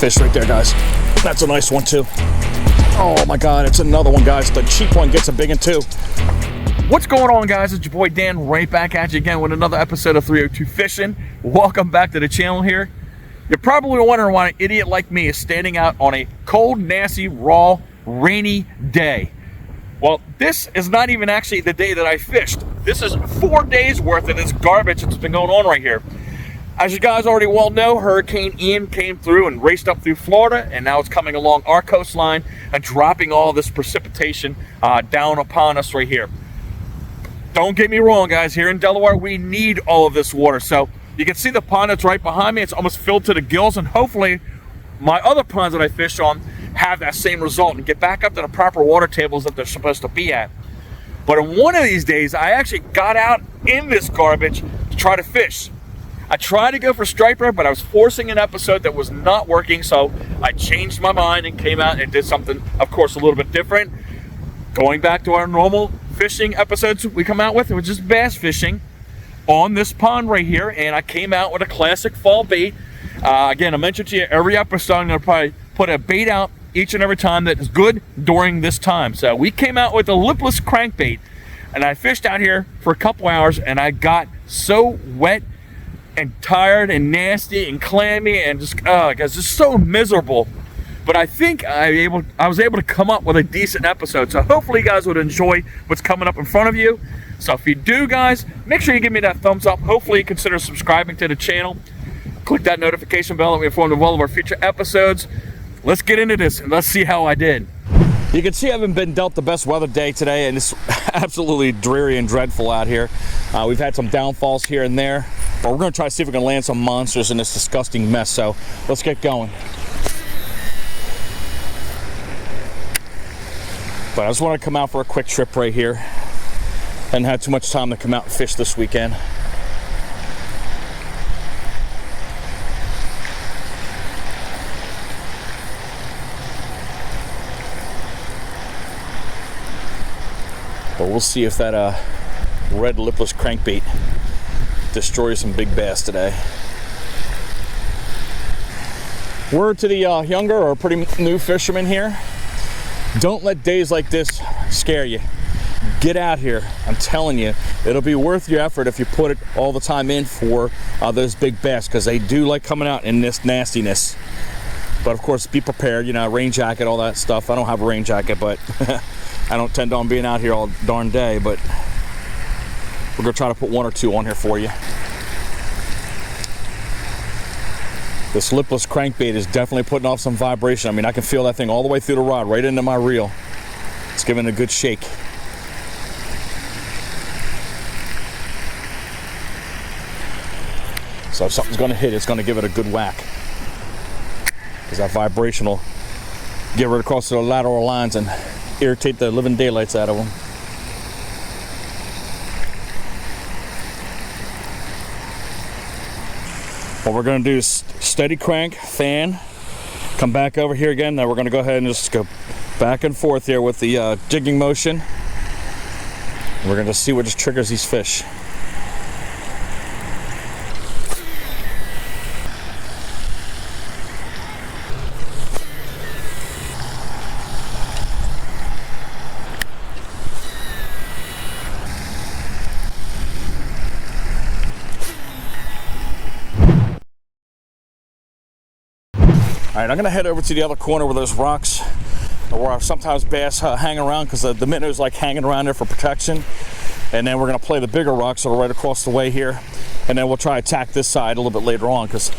fish right there, guys. That's a nice one too. Oh my God, it's another one, guys. The cheap one gets a big one too. What's going on, guys? It's your boy Dan, right back at you again with another episode of 302 Fishing. Welcome back to the channel here. You're probably wondering why an idiot like me is standing out on a cold, nasty, raw, rainy day. Well, this is not even actually the day that I fished. This is 4 days worth of this garbage that's been going on right here. As you guys already well know, Hurricane Ian came through and raced up through Florida, and now it's coming along our coastline and dropping all this precipitation down upon us right here. Don't get me wrong, guys. Here in Delaware, we need all of this water. So you can see the pond that's right behind me. It's almost filled to the gills, and hopefully my other ponds that I fish on have that same result and get back up to the proper water tables that they're supposed to be at. But in one of these days, I actually got out in this garbage to try to fish. I tried to go for striper, but I was forcing an episode that was not working, so I changed my mind and came out and did something, of course, a little bit different. Going back to our normal fishing episodes we come out with, it was just bass fishing on this pond right here, and I came out with a classic fall bait. Again, I mentioned to you every episode, I'm going to probably put a bait out each and every time that is good during this time. So we came out with a Lipless Crankbait, and I fished out here for a couple hours, and I got so wet and tired and nasty and clammy and just guys, just so miserable. But I think I was able to come up with a decent episode, so hopefully you guys would enjoy what's coming up in front of you. So if you do, guys, make sure you give me that thumbs up. Hopefully you consider subscribing to the channel. Click that notification bell to be informed of all of our future episodes. Let's get into this and let's see how I did. You can see I haven't been dealt the best weather day today, and it's absolutely dreary and dreadful out here. We've had some downfalls here and there, but we're going to try to see if we can land some monsters in this disgusting mess. So let's get going. But I just want to come out for a quick trip right here. Hadn't had too much time to come out and fish this weekend. But we'll see if that red lipless crankbait destroys some big bass today. Word to the younger or pretty new fishermen here: don't let days like this scare you. Get out here. I'm telling you, it'll be worth your effort if you put it all the time in for those big bass, because they do like coming out in this nastiness. But of course, be prepared, you know, rain jacket, all that stuff. I don't have a rain jacket, but I don't tend on being out here all darn day, but we're gonna try to put one or two on here for you. This lipless crankbait is definitely putting off some vibration. I mean, I can feel that thing all the way through the rod, right into my reel. It's giving it a good shake. So if something's gonna hit, it's gonna give it a good whack, because that vibration will get right across to the lateral lines and irritate the living daylights out of them. What we're going to do is steady crank, fan, come back over here again. Now we're going to go ahead and just go back and forth here with the jigging motion. We're going to see what just triggers these fish. All right, I'm gonna head over to the other corner where those rocks, where sometimes bass hang around, because the minnow's like hanging around there for protection. And then we're gonna play the bigger rocks that are right across the way here. And then we'll try to attack this side a little bit later on, because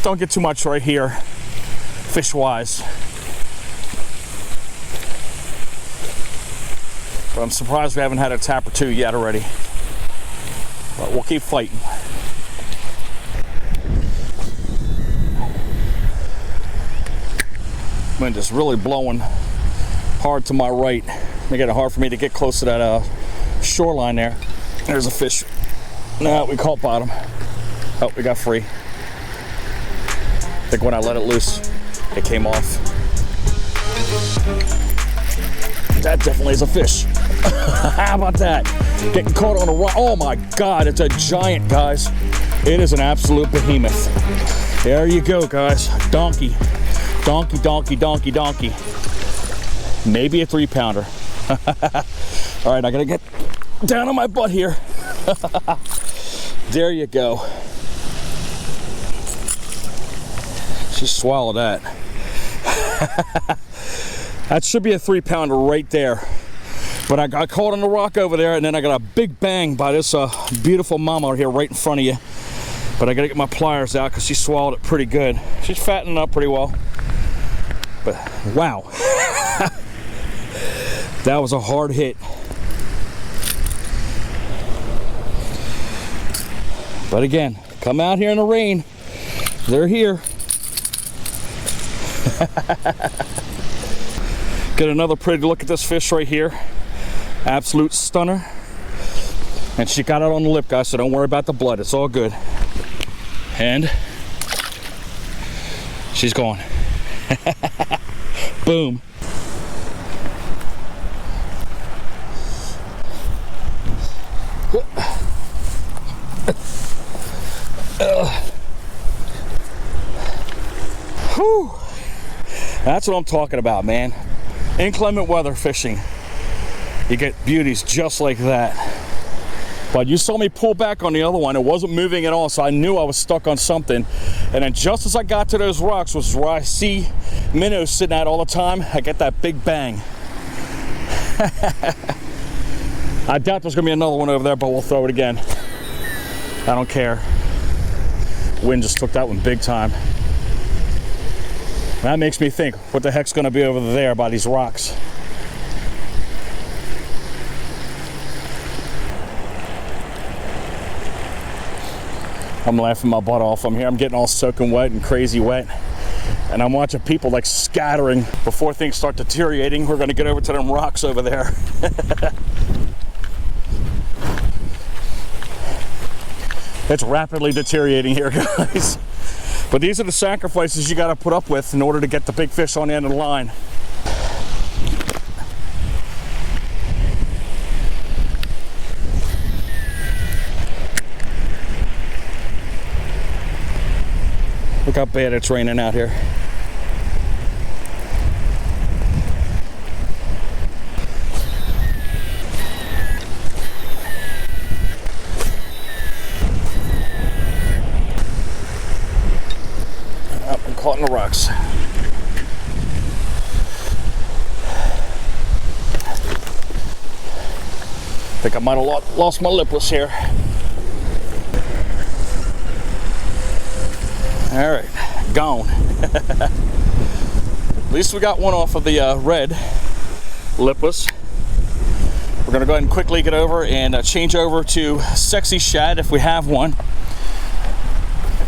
don't get too much right here, fish-wise. But I'm surprised we haven't had a tap or two yet already. But we'll keep fighting. Wind is really blowing hard to my right, making it hard for me to get close to that shoreline there. There's a fish. No, we caught bottom. Oh, we got free. I think when I let it loose, it came off. That definitely is a fish. How about that? Getting caught on a rock. Oh my God, it's a giant, guys. It is an absolute behemoth. There you go, guys. Donkey. Donkey. Maybe a 3-pounder. All right, I gotta get down on my butt here. There you go. She swallowed that. That should be a 3-pounder right there. But I got caught on the rock over there, and then I got a big bang by this beautiful mama here right in front of you. But I gotta get my pliers out because she swallowed it pretty good. She's fattening up pretty well. But wow. That was a hard hit. But again, come out here in the rain. They're here. Get another pretty look at this fish right here. Absolute stunner. And she got it on the lip, guys, so don't worry about the blood. It's all good. And she's gone. Boom. Whew. That's what I'm talking about, man. Inclement weather fishing. You get beauties just like that. But you saw me pull back on the other one. It wasn't moving at all, so I knew I was stuck on something. And then just as I got to those rocks, which is where I see minnows sitting at all the time, I get that big bang. I doubt there's gonna be another one over there, but we'll throw it again. I don't care. Wind just took that one big time. That makes me think, what the heck's gonna be over there by these rocks? I'm laughing my butt off. I'm here, I'm getting all soaking wet and crazy wet. And I'm watching people like scattering before things start deteriorating. We're gonna get over to them rocks over there. It's rapidly deteriorating here, guys. But these are the sacrifices you gotta put up with in order to get the big fish on the end of the line. Look how bad it's raining out here. I'm caught in the rocks. I think I might have lost my lipless here. All right, gone. At least we got one off of the red lipless. We're gonna go ahead and quickly get over and change over to sexy shad if we have one,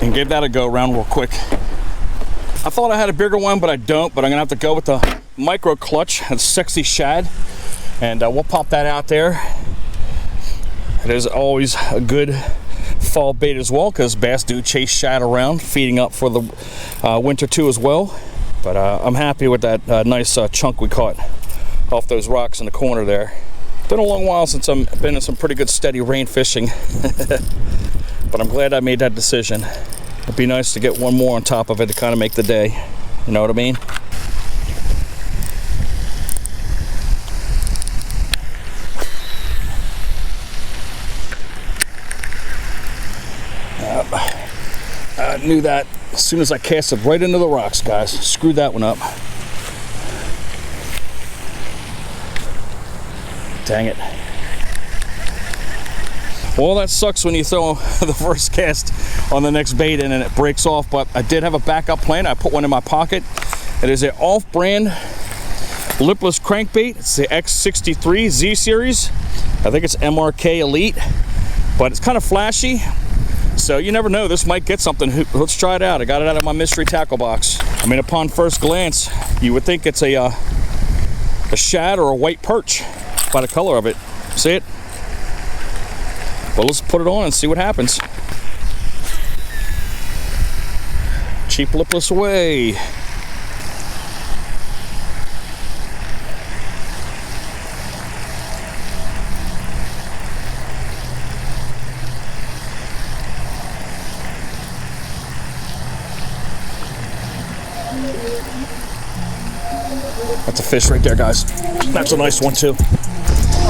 and give that a go around real quick. I thought I had a bigger one, but I don't. But I'm gonna have to go with the micro clutch and sexy shad, and we'll pop that out there. It is always a good fall bait as well, because bass do chase shad around, feeding up for the winter too as well. But I'm happy with that nice chunk we caught off those rocks in the corner there. Been a long while since I've been in some pretty good steady rain fishing. But I'm glad I made that decision. It'd be nice to get one more on top of it to kind of make the day. You know what I mean? I knew that as soon as I cast it right into the rocks, guys. Screwed that one up. Dang it. Well, that sucks when you throw the first cast on the next bait and then it breaks off, but I did have a backup plan. I put one in my pocket. It is an off-brand lipless crankbait. It's the X63 Z series. I think it's MRK Elite, but it's kind of flashy. So you never know, this might get something. Let's try it out. I got it out of my mystery tackle box. I mean, upon first glance, you would think it's a shad or a white perch by the color of it. See it? Well, let's put it on and see what happens. Cheap lipless away. Fish right there, guys. That's a nice one too.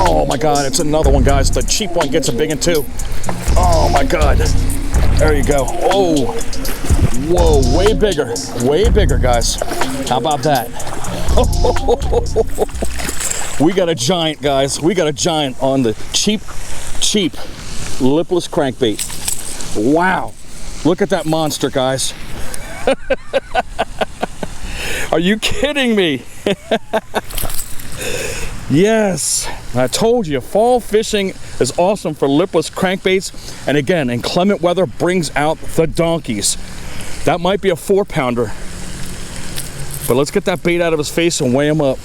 Oh my God, it's another one, guys. The cheap one gets a big one too. Oh my God. There you go. Oh, whoa, way bigger, guys. How about that? We got a giant, guys. We got a giant on the cheap lipless crankbait. Wow, look at that monster, guys. Are you kidding me? Yes, I told you, fall fishing is awesome for lipless crankbaits. And again, inclement weather brings out the donkeys. That might be a 4-pounder. But let's get that bait out of his face and weigh him up.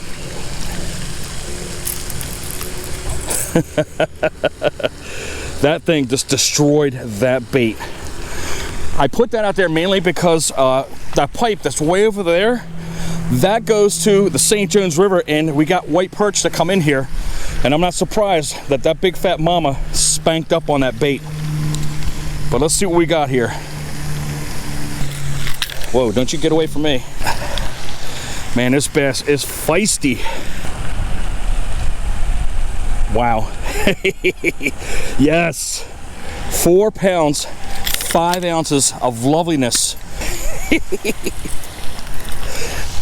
That thing just destroyed that bait. I put that out there mainly because that pipe that's way over there, that goes to the St. Jones River, and we got white perch that come in here, and I'm not surprised that that big fat mama spanked up on that bait. But let's see what we got here. Whoa, don't you get away from me. Man, this bass is feisty. Wow. Yes, 4 pounds, 5 ounces of loveliness.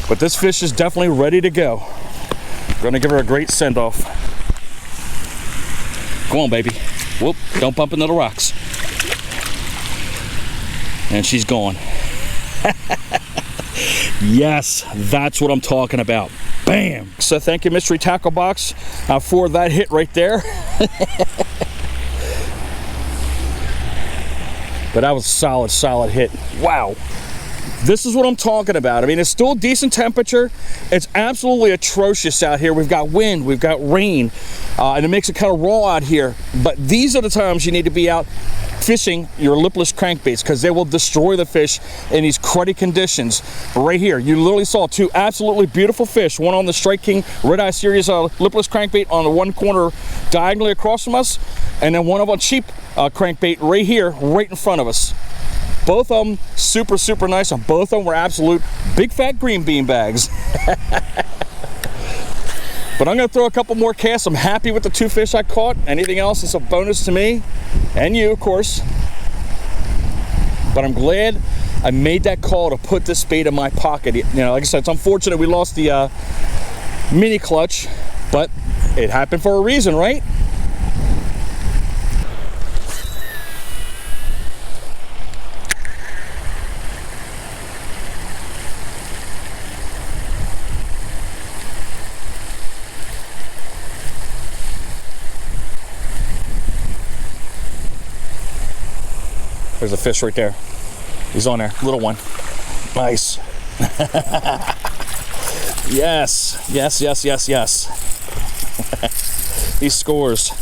But this fish is definitely ready to go. We're gonna give her a great send-off. Come on, baby. Whoop, don't bump into the rocks. And she's gone. Yes, that's what I'm talking about. Bam! So thank you, Mystery Tackle Box, for that hit right there. But that was a solid hit. Wow. This is what I'm talking about. I mean, it's still decent temperature. It's absolutely atrocious out here. We've got wind, we've got rain, and it makes it kind of raw out here. But these are the times you need to be out fishing your lipless crankbaits, because they will destroy the fish in these cruddy conditions. Right here, you literally saw 2 absolutely beautiful fish, one on the Strike King Red Eye Series lipless crankbait on the one corner diagonally across from us, and then one of a cheap crankbait right here, right in front of us. Both of them super nice, and both of them were absolute big fat green bean bags. But I'm gonna throw a couple more casts. I'm happy with the 2 fish I caught. Anything else is a bonus to me, and you, of course. But I'm glad I made that call to put this bait in my pocket. You know, like I said, it's unfortunate we lost the mini clutch, but it happened for a reason, right? There's a fish right there. He's on there, little one. Nice. Yes, yes. He scores.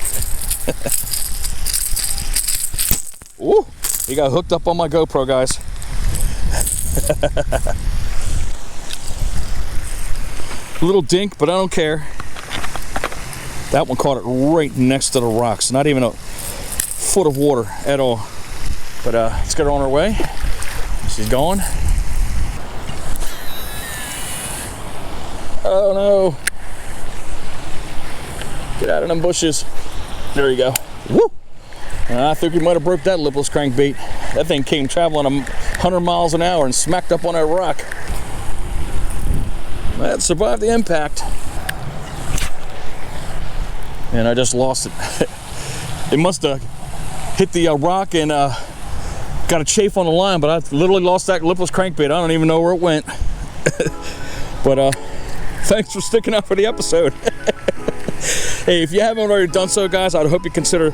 Ooh, he got hooked up on my GoPro, guys. Little dink, but I don't care. That one caught it right next to the rocks. Not even a foot of water at all. But let's get her on her way. She's gone. Oh no. Get out of them bushes. There you go. Woo! I think we might have broke that lipless crankbait. That thing came traveling 100 miles an hour and smacked up on that rock. That survived the impact. And I just lost it. It must have hit the rock and got a chafe on the line, but I literally lost that lipless crankbait. I don't even know where it went. But thanks for sticking out for the episode. Hey, if you haven't already done so, guys, I hope you consider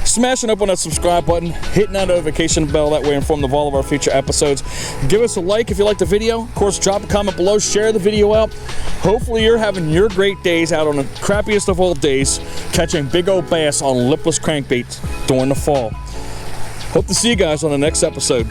smashing up on that subscribe button, hitting that notification bell, that way you're informed of all of our future episodes. Give us a like if you like the video. Of course, drop a comment below, share the video out. Hopefully you're having your great days out on the crappiest of all days, catching big old bass on lipless crankbaits during the fall. Hope to see you guys on the next episode.